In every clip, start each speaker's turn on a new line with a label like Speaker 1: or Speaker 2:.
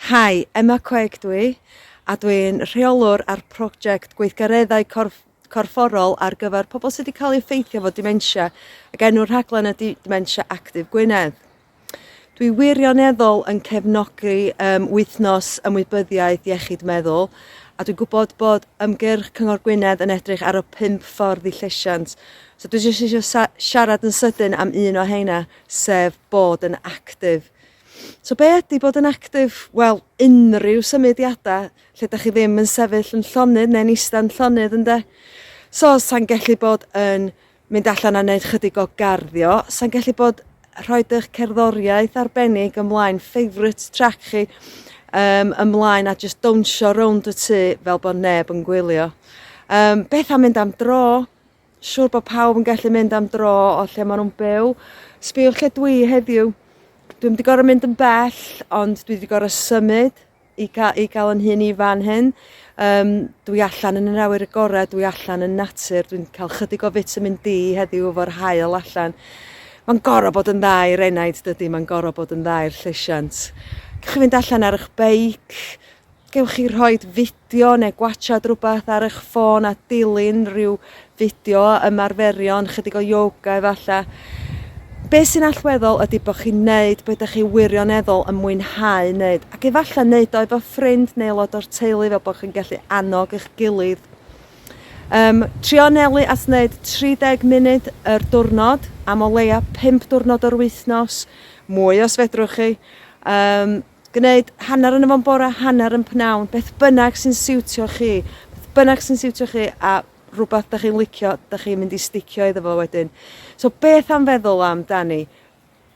Speaker 1: Hi, Emma Craig dwi, a dwi'n rheolwr ar prosiect gweithgareddau corfforol ar gyfer pobl sydd wedi cael ei effeithio fo dementia, ac enw'r rhaglen ydy Dementia Active Gwynedd. Dwi wirioneddol yn cefnogi wythnos ymwybyddiaeth iechyd meddwl, a dwi'n gwybod bod ymgyrch Cyngor Gwynedd yn edrych ar y 5 ffordd i llesiant. So dwi jyst eisiau siarad yn sydyn am un o heina, sef bod yn actif. So be ydy bod yn actif? Wel, unrhyw symudiadau lle ydych chi ddim yn sefyll yn llonydd neu'n ista'n llonydd ynde. So, sa'n gallu bod yn mynd allan a wneud chydig o garddio, sa'n gallu bod rhoid eich cerddoriaeth arbennig ymlaen, favourite track chi, ymlaen a just dawnsio rownd y tŷ fel bod neb yn gwylio. Beth am mynd am dro? Siŵr bod pawb yn gallu mynd am dro o lle maen nhw'n byw. Sbiwch lle dwi heddiw. Dwi'n wedi gorfod mynd yn bell, ond dwi wedi gorfod symud i gael yn hyn i fan hyn. Dwi allan yn yr awyr agored, dwi allan yn natur, dwi'n cael chydig o vitamin D heddiw efo'r haul allan. Mae'n gorfod bod yn dda i'r enaid dydy, mae'n gorfod bod yn dda i'r llesiant. Gewch chi fynd allan ar eich beic, gewch chi rhoi fideo neu gwachad rhywbeth ar eich ffôn a dilyn rhyw fideo ymarferion, chydig o yoga efallai. Be sy'n allweddol ydy bod chi'n neud beth ydych chi wirioneddol yn mwynhau wneud, ac efallai wneud o efo ffrind neu aelod o'r teulu fel bod chi'n gallu annog eich gilydd. Trio anelu at wneud 30 munud yr diwrnod, am o leia 5 diwrnod o'r wythnos, mwy os fedrwch chi. Gwneud hanner yn y fo'n bore, hanner yn pnawn, beth bynnag sy'n siwtio chi, a rhywbeth da chi'n licio, da chi'n mynd i sticio iddo fo wedyn. So beth am feddwl amdani?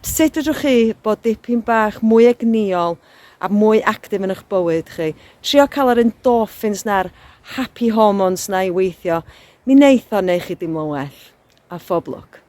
Speaker 1: Sut ydych chi bod dipyn bach mwy egniol a mwy actif yn eich bywyd chi? Trio cael yr endorphins na'r happy hormones na i weithio. Mi neith o neu chi dimlo'n well. A phob lwc.